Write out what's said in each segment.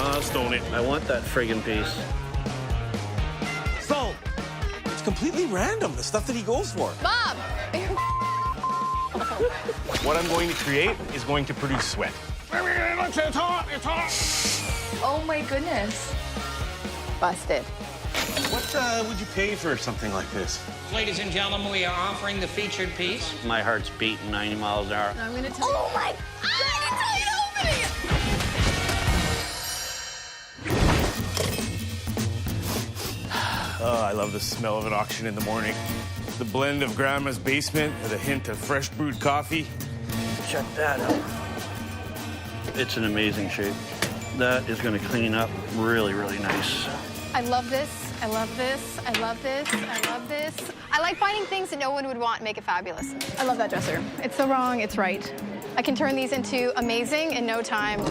Must own it. I want that friggin' piece. Sold. It's completely random, the stuff that he goes for. Bob! What I'm going to create is going to produce sweat. It's hot, it's hot. Oh my goodness. Busted. What would you pay for something like this? Ladies and gentlemen, we are offering the featured piece. My heart's beating 90 miles an hour. I'm gonna tell you. Oh my God! I didn't tell you to open it! Oh, I love the smell of an auction in the morning. The blend of Grandma's basement with a hint of fresh brewed coffee. Check that out. It's an amazing shape. That is going to clean up really, really nice. I love this. I love this. I love this. I love this. I like finding things that no one would want and make it fabulous. I love that dresser. It's so wrong, it's right. I can turn these into amazing in no time.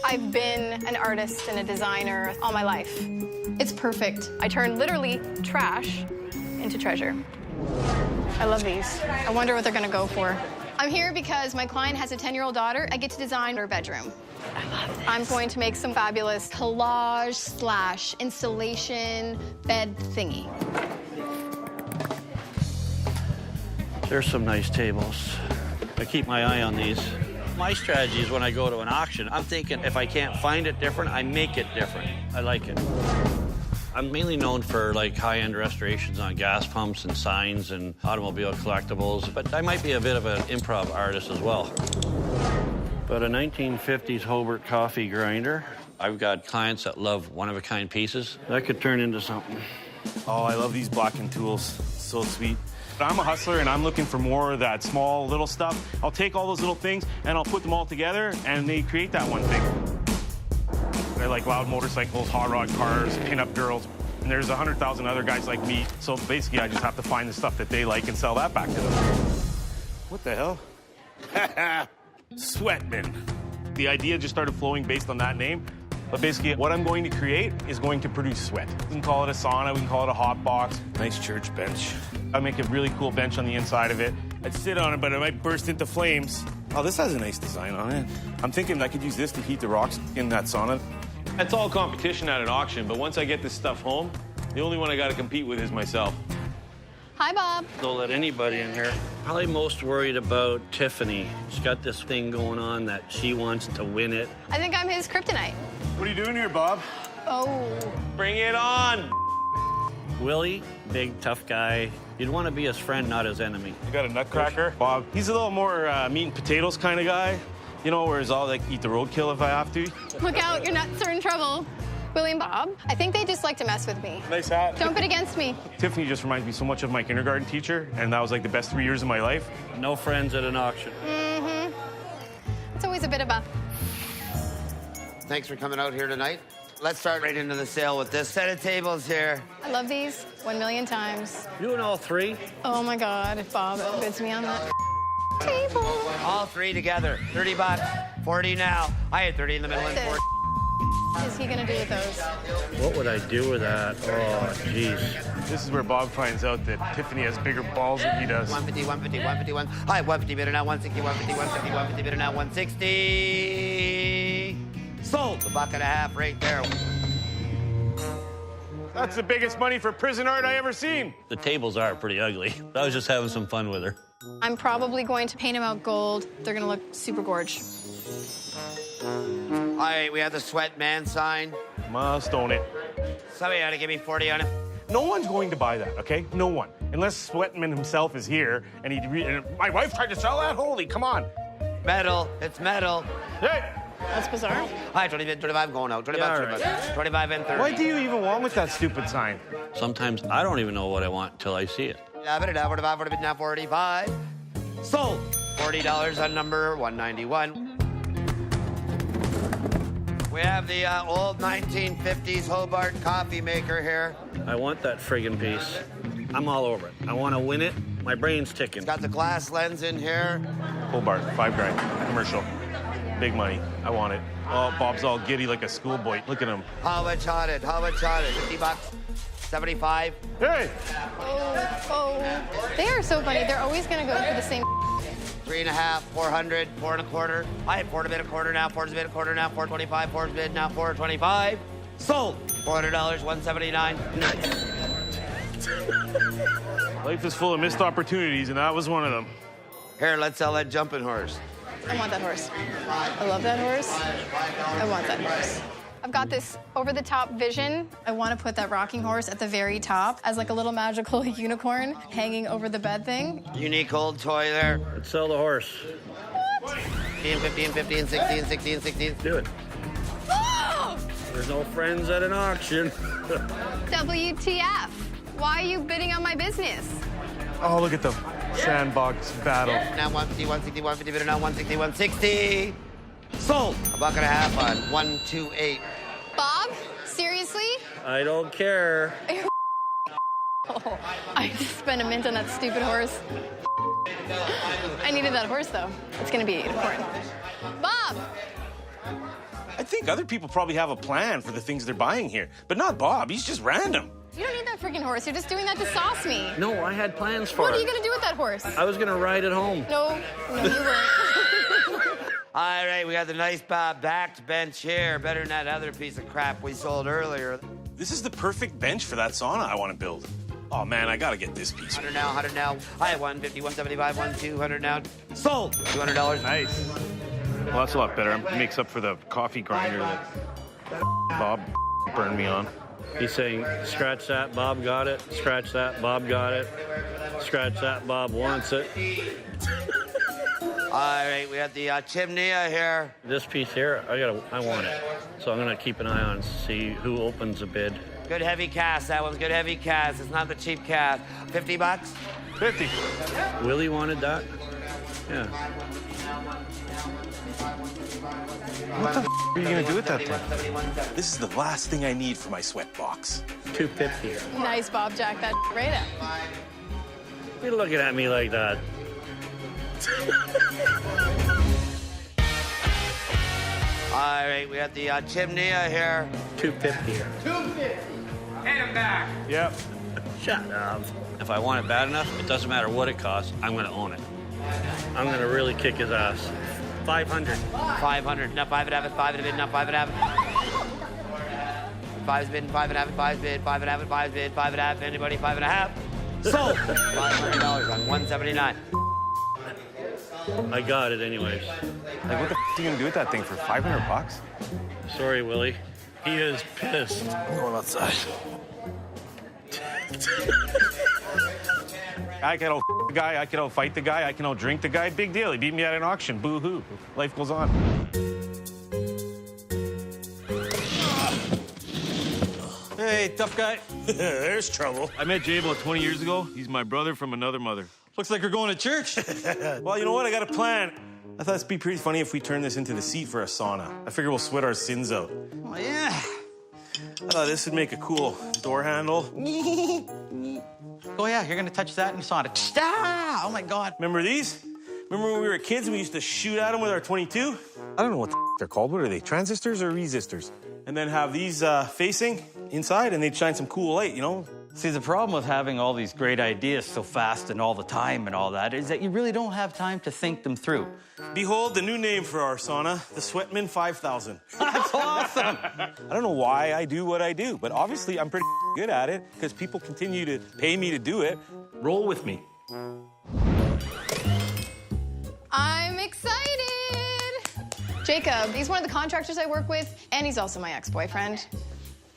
I've been an artist and a designer all my life. It's perfect. I turn literally trash into treasure. I love these. I wonder what they're gonna go for. I'm here because my client has a 10-year-old daughter. I get to design her bedroom. I love this. I'm going to make some fabulous collage / installation bed thingy. There's some nice tables. I keep my eye on these. My strategy is when I go to an auction, I'm thinking if I can't find it different, I make it different. I like it. I'm mainly known for like high-end restorations on gas pumps and signs and automobile collectibles, but I might be a bit of an improv artist as well. But a 1950s Hobart coffee grinder. I've got clients that love one-of-a-kind pieces. That could turn into something. Oh, I love these blackened tools. So sweet. I'm a hustler and I'm looking for more of that small little stuff. I'll take all those little things and I'll put them all together and they create that one thing. I like loud motorcycles, hot rod cars, pin-up girls. And there's 100,000 other guys like me. So basically, I just have to find the stuff that they like and sell that back to them. What the hell? Sweatman. The idea just started flowing based on that name. But basically, what I'm going to create is going to produce sweat. We can call it a sauna, we can call it a hot box. Nice church bench. I make a really cool bench on the inside of it. I'd sit on it, but it might burst into flames. Oh, this has a nice design on it. I'm thinking I could use this to heat the rocks in that sauna. That's all competition at an auction, but once I get this stuff home, the only one I got to compete with is myself. Hi, Bob. Don't let anybody in here. Probably most worried about Tiffany. She's got this thing going on that she wants to win it. I think I'm his kryptonite. What are you doing here, Bob? Oh. Bring it on! Willie, big, tough guy. You'd want to be his friend, not his enemy. You got a nutcracker? Bob, he's a little more meat and potatoes kind of guy. You know, whereas I'll like eat the roadkill if I have to. Look out, your nuts are in trouble. Willie and Bob, I think they just like to mess with me. Nice hat. Don't bet against me. Tiffany just reminds me so much of my kindergarten teacher, and that was like the best 3 years of my life. No friends at an auction. Mm-hmm. It's always a bit of a... Thanks for coming out here tonight. Let's start right into the sale with this set of tables here. I love these 1 million times. Doing all three? Oh my God, if Bob outbids me on that table. All three together, 30 bucks, 40 now. I had 30 in the middle and 40. What is he gonna do with those? What would I do with that? Oh, jeez. This is where Bob finds out that Tiffany has bigger balls than he does. 150, 150, 151. Hi, 150 bidder now, 160, 150, 150, 150 bidder now, 160. Sold. A buck and a half right there. That's the biggest money for prison art I ever seen. The tables are pretty ugly. I was just having some fun with her. I'm probably going to paint them out gold. They're gonna look super gorge. All right, we have the sweat man sign. Must own it. Somebody ought to give me 40 on it. No one's going to buy that, okay? No one. Unless Sweatman himself is here and and my wife tried to sell that? Holy, come on. Metal, it's metal. Hey! That's bizarre. Hi, 25 going out. 25, Yeah, 25, 25 and 30. What do you even want with that stupid sign? Sometimes I don't even know what I want until I see it. 45. Sold. $40 on number 191. We have the old 1950s Hobart coffee maker here. I want that friggin' piece. I'm all over it. I want to win it. My brain's ticking. It's got the glass lens in here. Hobart, $5 grand, commercial. Big money, I want it. Oh, Bob's all giddy like a schoolboy. Look at him. How much on it? 50 bucks, 75. Hey! Oh, they are so funny. They're always gonna go for the same. 3.5, 400, 4.25. I had 4 to bid a quarter now, 4 to bid a quarter now, 425, 4 to bid now, 425. Sold. $400, 179. Life is full of missed opportunities, and that was one of them. Here, let's sell that jumping horse. I want that horse. I love that horse. I want that horse. I've got this over-the-top vision. I want to put that rocking horse at the very top as like a little magical unicorn hanging over the bed thing. Unique old toy there. Let's sell the horse. 15, 15, 15, 16, 16, 16. Do it. Oh! There's no friends at an auction. WTF? Why are you bidding on my business? Oh, look at the sandbox battle. Now 150, 160, 150, bid now 160, 160. Sold. $1.50 on 128. Bob? Seriously? I don't care. Oh, I just spent a mint on that stupid horse. I needed that horse, though. It's gonna be a unicorn. Bob! I think other people probably have a plan for the things they're buying here, but not Bob. He's just random. You don't need that freaking horse. You're just doing that to sauce me. No, I had plans for What are it. you gonna do with that horse? I was gonna ride it home. No, you weren't. All right, we got the nice backed bench here. Better than that other piece of crap we sold earlier. This is the perfect bench for that sauna I want to build. Oh, man, I got to get this piece. 100 now, 100 now. I have 150, 175, 200 now. Sold. $200. Nice. Well, that's a lot better. It makes up for the coffee grinder that Bob burned me on. He's saying, scratch that, Bob got it. Scratch that, Bob got it. Scratch that, Bob wants it. All right, we got the chimney here. This piece here, I want it. So I'm gonna keep an eye on, see who opens a bid. Good heavy cast. That one's good heavy cast. It's not the cheap cast. $50? 50. Willie wanted that? Yeah. What the are you going to do with that thing? This is the last thing I need for my sweat box. $250. Nice, Bob Jack. That right up. You're looking at me like that. All right, we got the chimney here. $250. Hand him back. Yep. Shut up. If I want it bad enough, it doesn't matter what it costs, I'm gonna own it. I'm gonna really kick his ass. 500. 500. No, 5 and a half. 5 and a bid. No, 5 and a half. 5's bid. 5 and a half. 5's bid. 5 and a half. 5's bid. 5 and a half. Anybody? 5 and a half. Sold. $500 on 179. I got it anyways. Like, what the are you going to do with that thing for 500 bucks? Sorry, Willie. He is pissed. I'm going outside. I can the guy, I can outfight the guy, I can outdrink the guy. Big deal. He beat me at an auction. Boo-hoo. Life goes on. Hey, tough guy. There's trouble. I met Jay about 20 years ago. He's my brother from another mother. Looks like you're going to church. Well, you know what? I got a plan. I thought it'd be pretty funny if we turn this into the seat for a sauna. I figure we'll sweat our sins out. Oh, yeah. This would make a cool door handle. Oh, yeah, you're going to touch that in the sauna. Ah! Oh, my God. Remember these? Remember when we were kids and we used to shoot at them with our 22? I don't know what they're called. What are they, transistors or resistors? And then have these facing inside and they'd shine some cool light, you know? See, the problem with having all these great ideas so fast and all the time and all that is that you really don't have time to think them through. Behold the new name for our sauna, the Sweatman 5000. That's awesome. I don't know why I do what I do, but obviously I'm pretty good at it because people continue to pay me to do it. Roll with me. I'm excited. Jacob, he's one of the contractors I work with, and he's also my ex-boyfriend.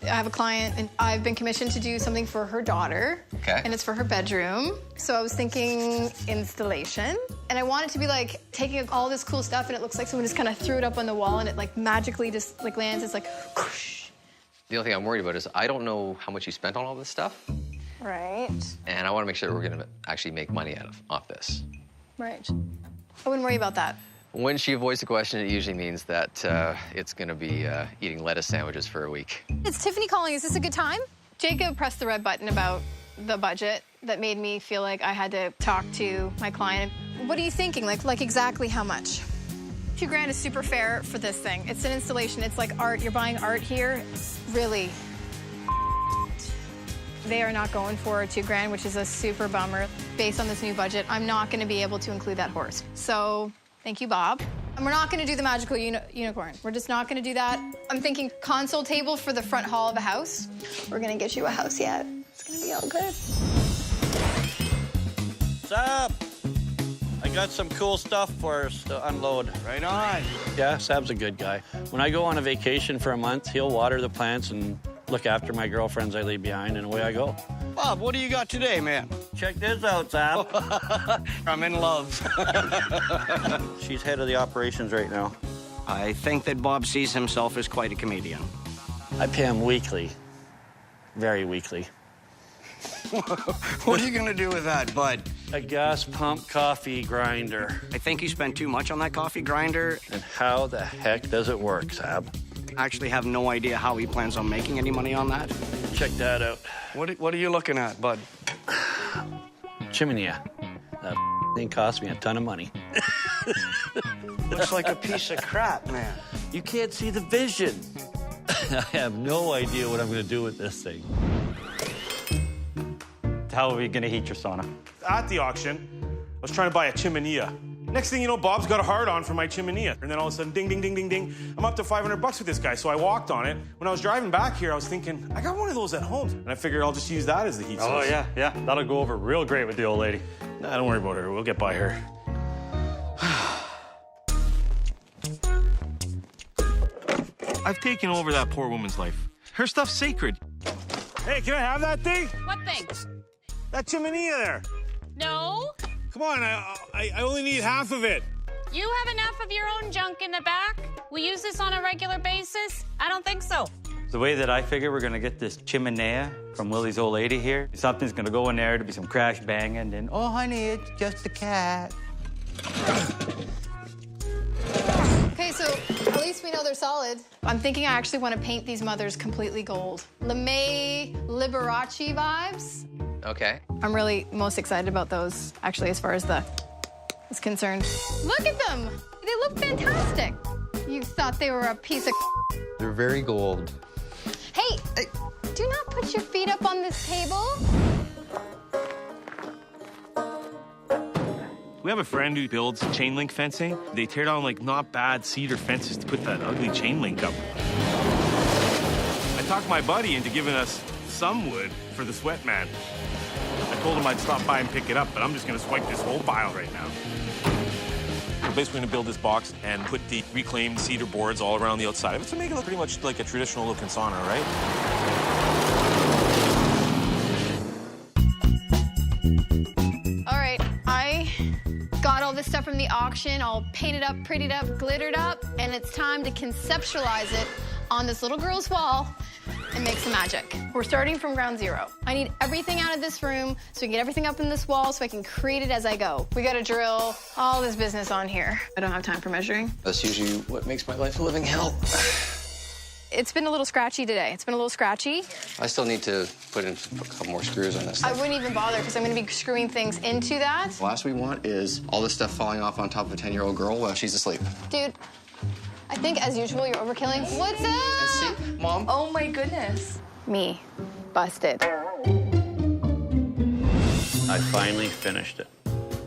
I have a client, and I've been commissioned to do something for her daughter. Okay. And it's for her bedroom. So I was thinking installation. And I want it to be like taking all this cool stuff, and it looks like someone just kind of threw it up on the wall, and it like magically just like lands. It's like, whoosh. The only thing I'm worried about is I don't know how much you spent on all this stuff. Right. And I want to make sure that we're going to actually make money off this. Right. I wouldn't worry about that. When she avoids the question, it usually means that it's going to be eating lettuce sandwiches for a week. It's Tiffany calling. Is this a good time? Jacob pressed the red button about the budget that made me feel like I had to talk to my client. What are you thinking? Like exactly how much? $2,000 is super fair for this thing. It's an installation. It's like art. You're buying art here. Really. They are not going for $2,000, which is a super bummer. Based on this new budget, I'm not going to be able to include that horse. So thank you, Bob. And we're not going to do the magical unicorn. We're just not going to do that. I'm thinking console table for the front hall of a house. We're going to get you a house yet. It's going to be all good. What's up? I got some cool stuff for us to unload. Right on. Yeah, Sab's a good guy. When I go on a vacation for a month, he'll water the plants and look after my girlfriends I leave behind, and away I go. Bob, what do you got today, man? Check this out, Sab. I'm in love. She's head of the operations right now. I think that Bob sees himself as quite a comedian. I pay him weekly. Very weekly. What are you gonna do with that, bud? A gas pump coffee grinder. I think you spent too much on that coffee grinder. And how the heck does it work, Sab? I actually have no idea how he plans on making any money on that. Check that out. What are you looking at, bud? Chimney. That thing cost me a ton of money. Looks like a piece of crap, man. You can't see the vision. I have no idea what I'm going to do with this thing. How are we gonna heat your sauna? At the auction, I was trying to buy a chimenea. Next thing you know, Bob's got a hard-on for my chimenea. And then all of a sudden, ding, ding, ding, ding, ding. I'm up to $500 with this guy, so I walked on it. When I was driving back here, I was thinking, I got one of those at home. And I figured I'll just use that as the heat source. Oh, yeah. That'll go over real great with the old lady. Nah, don't worry about her. We'll get by her. I've taken over that poor woman's life. Her stuff's sacred. Hey, can I have that thing? What thing? That chimenea there. No. Come on, I only need half of it. You have enough of your own junk in the back? We use this on a regular basis? I don't think so. The way that I figure we're gonna get this chimenea from Willie's old lady here, something's gonna go in there to be some crash banging, and oh, honey, it's just a cat. Okay, so at least we know they're solid. I'm thinking I actually want to paint these mothers completely gold. LeMay Liberace vibes. Okay. I'm really most excited about those, actually, as far as the is concerned. Look at them. They look fantastic. You thought they were a piece of They're very gold. Hey, do not put your feet up on this table. We have a friend who builds chain link fencing. They tear down, like, not bad cedar fences to put that ugly chain link up. I talked my buddy into giving us some wood for the sweat man. I told him I'd stop by and pick it up, but I'm just gonna swipe this whole pile right now. We're basically gonna build this box and put the reclaimed cedar boards all around the outside of it to make it look pretty much like a traditional looking sauna, right? All right, I got all this stuff from the auction, all painted up, prettied up, glittered up, and it's time to conceptualize it on this little girl's wall and make some magic. We're starting from ground zero. I need everything out of this room so we can get everything up in this wall so I can create it as I go. We gotta drill all this business on here. I don't have time for measuring. That's usually what makes my life a living hell. It's been a little scratchy today. It's been a little scratchy. I still need to put in a couple more screws on this I stuff. wouldn't even bother because I'm gonna be screwing things into that. The last we want is all this stuff falling off on top of a 10-year-old girl while she's asleep. Dude, I think as usual you're overkilling. What's up? See, Mom? Oh my goodness. Me, busted. I finally finished it.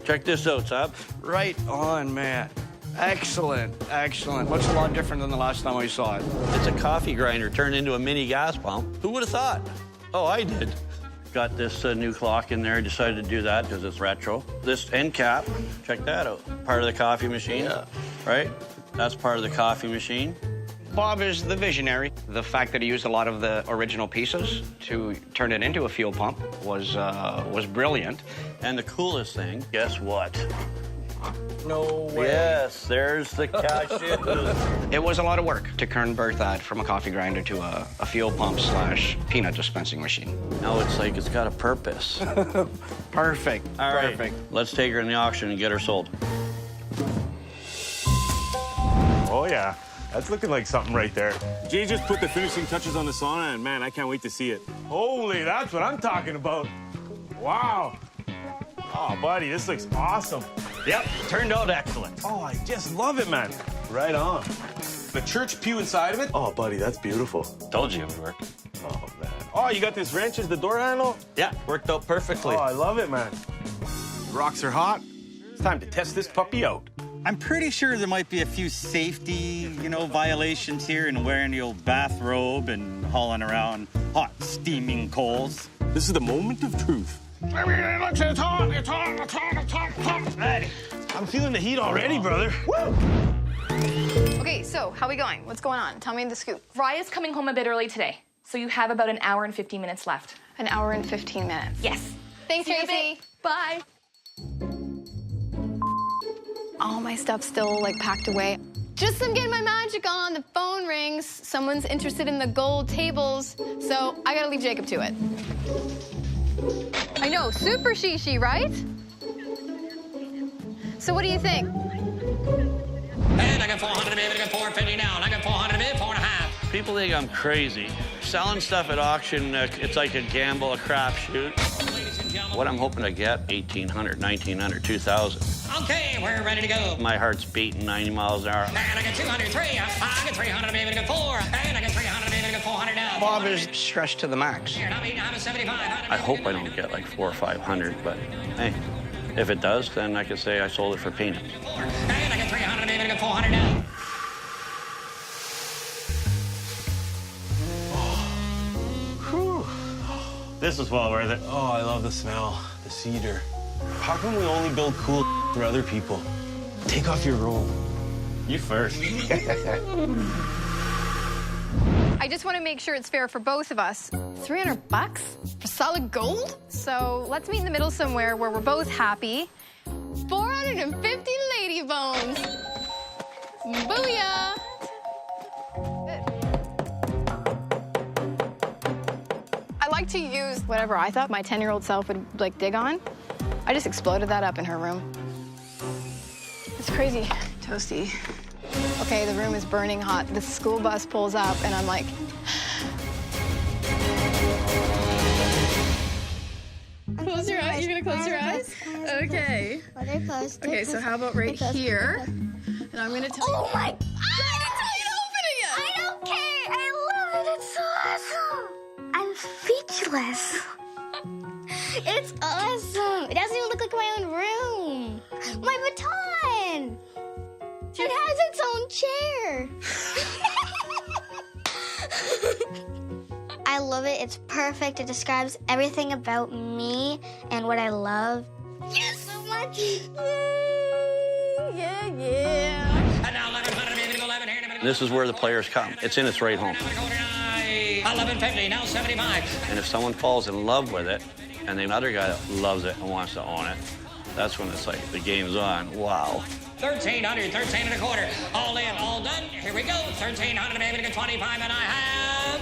Check this out, Sab. Right on, man. Excellent, excellent. Looks a lot different than the last time I saw it. It's a coffee grinder turned into a mini gas pump. Who would have thought? Oh, I did. Got this new clock in there. Decided to do that because it's retro. This end cap, check that out. Part of the coffee machine, right? That's part of the coffee machine. Bob is the visionary. The fact that he used a lot of the original pieces to turn it into a fuel pump was brilliant. And the coolest thing, guess what? No way. Yes, there's the cashew. It was a lot of work to convert that from a coffee grinder to a fuel pump / peanut dispensing machine. Now it's like it's got a purpose. Perfect. All right, Perfect. let's take her in the auction and get her sold. Oh, yeah. That's looking like something right there. Jay just put the finishing touches on the sauna, and man, I can't wait to see it. Holy, that's what I'm talking about. Wow. Oh, buddy, this looks awesome. Yep, turned out excellent. Oh, I just love it, man. Right on. The church pew inside of it. Oh, buddy, that's beautiful. Told you it would work. Oh, man. Oh, you got this wrench as the door handle? Yeah, worked out perfectly. Oh, I love it, man. Rocks are hot. It's time to test this puppy out. I'm pretty sure there might be a few safety, violations here and wearing the old bathrobe and hauling around hot, steaming coals. This is the moment of truth. It's hot. I'm feeling the heat already, brother. Woo! Okay, so how we going? What's going on? Tell me the scoop. Raya's coming home a bit early today, so you have about an hour and 15 minutes left. An hour and 15 minutes. Yes. Thanks, See you in a Tracy. bit. Bye. All my stuff's still packed away. Just I'm getting my magic on, the phone rings. Someone's interested in the gold tables, so I gotta leave Jacob to it. I know, super shishi, right? So what do you think? And I got 400 a bid, I got 450 down. I got 400 a bid, 4.5. People think I'm crazy. Selling stuff at auction, it's like a gamble, a crapshoot. What I'm hoping to get, 1,800, 1,900, 2,000. Okay, we're ready to go. My heart's beating 90 miles an hour. And I got 203. I got 300 a bid, I got 4. And I got 300 a bid, I got 400 down. Bob is stretched to the max. Here, I'm 75. I hope I don't get like 400 or 500, but hey, if it does, then I can say I sold it for peanuts. And I got 300 a bid, I got 400 down. This is well worth it. Oh, I love the smell, the cedar. How come we only build cool for other people? Take off your robe. You first. I just want to make sure it's fair for both of us. $300 for solid gold? So let's meet in the middle somewhere where we're both happy. 450 lady bones. Booyah! I like to use whatever I thought my 10-year-old self would dig on. I just exploded that up in her room. It's crazy toasty. Okay, the room is burning hot. The school bus pulls up, and I'm like... Close your eyes. You're gonna close your eyes? Okay. Okay, so how about right here? And I'm gonna tell you... Oh my... I didn't tell you to open it yet! I don't care. I love it. It's so awesome. I'm speechless. It's awesome. It doesn't even look like my own room. My baton. It has its own chair. I love it. It's perfect. It describes everything about me and what I love. Yes, so much. Yeah, yeah. And now 1100 a bid, 11 here. This is where the players come. It's in its right home. 1150, now 75. And if someone falls in love with it, and the other guy that loves it and wants to own it, that's when it's like the game's on. Wow. 1,300, 13 and a quarter. All in, all done. Here we go. 1,300, maybe 25, and I have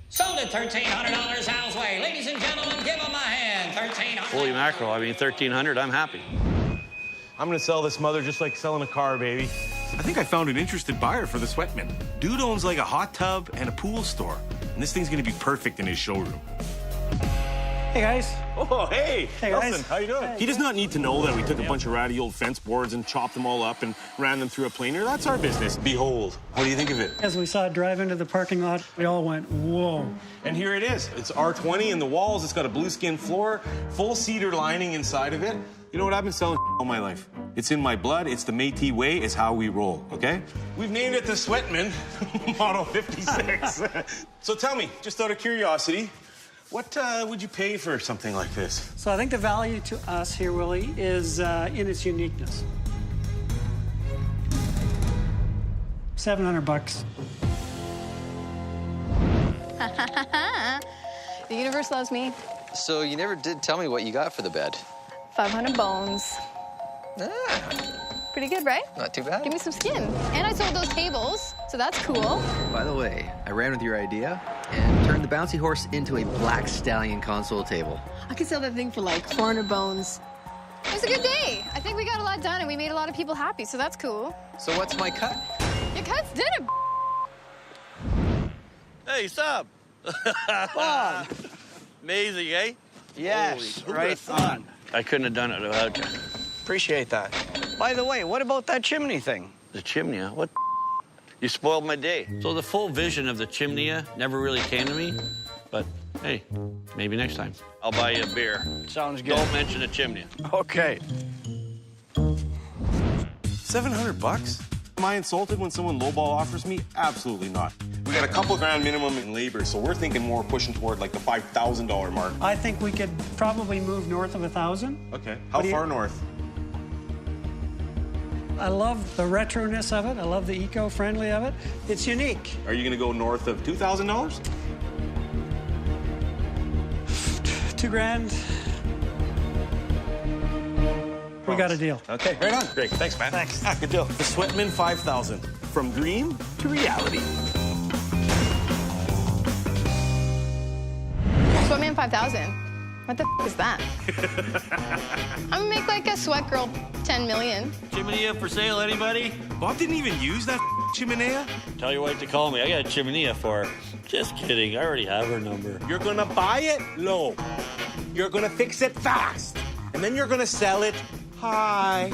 sold it. $1,300 Hal's way. Ladies and gentlemen, give them a hand. 1,300. Holy mackerel, I mean, 1,300, I'm happy. I'm gonna sell this mother just like selling a car, baby. I think I found an interested buyer for the Sweatman. Dude owns like a hot tub and a pool store. And this thing's gonna be perfect in his showroom. Hey, guys. Oh, hey. Hey, Nelson, guys. how you doing? He does not need to know that we took a bunch of ratty old fence boards and chopped them all up and ran them through a planer. That's our business. Behold. What do you think of it? As we saw it drive into the parking lot, we all went, whoa. And here it is. It's R20 in the walls. It's got a blue skin floor, full cedar lining inside of it. You know what? I've been selling all my life. It's in my blood. It's the Métis way. It's how we roll, okay? We've named it the Sweatman, Model 56. So tell me, just out of curiosity, what would you pay for something like this? So I think the value to us here, Willie, is in its uniqueness. $700. The universe loves me. So you never did tell me what you got for the bed. 500 bones. Pretty good, right? Not too bad. Give me some skin. And I sold those tables, so that's cool. By the way, I ran with your idea and turned the bouncy horse into a black stallion console table. I could sell that thing for like 400 bones. It was a good day. I think we got a lot done and we made a lot of people happy, so that's cool. So what's my cut? Your cut's dinner. Hey, sup? Bob. Amazing, eh? Yes, Holy, right on. I couldn't have done it without you. Appreciate that. By the way, what about that chimney thing? The chimney, huh? What? You spoiled my day. So the full vision of the chimney never really came to me, but hey, maybe next time. I'll buy you a beer. Sounds good. Don't mention a chimney. Okay. $700? Am I insulted when someone lowball offers me? Absolutely not. We got a couple grand minimum in labor, so we're thinking more pushing toward like the $5,000 mark. I think we could probably move north of 1,000. Okay. How far north? I love the retroness of it. I love the eco-friendly of it. It's unique. Are you going to go north of $2,000? 2 grand. We got a deal. Okay, right on. Great. Thanks, man. Thanks. Good deal. The Sweatman 5000. From dream to reality. Sweatman 5000. What the is that? I'm gonna make like a sweat girl 10 million. Chimney for sale, anybody? Bob didn't even use that chimenea? Tell your wife to call me. I got a chimney for her. Just kidding. I already have her number. You're gonna buy it low. You're gonna fix it fast. And then you're gonna sell it high.